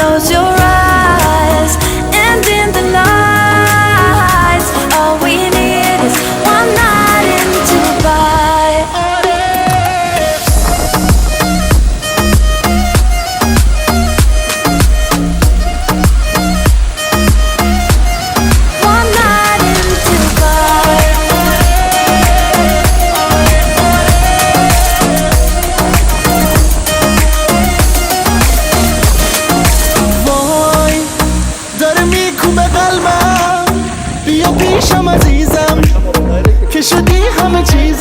close your eyes, and in the night, all we need is one night in Dubai. One night in Dubai. وای داره میکوبه قلبم، بیا پیشم عزیزم که شدی همه چیز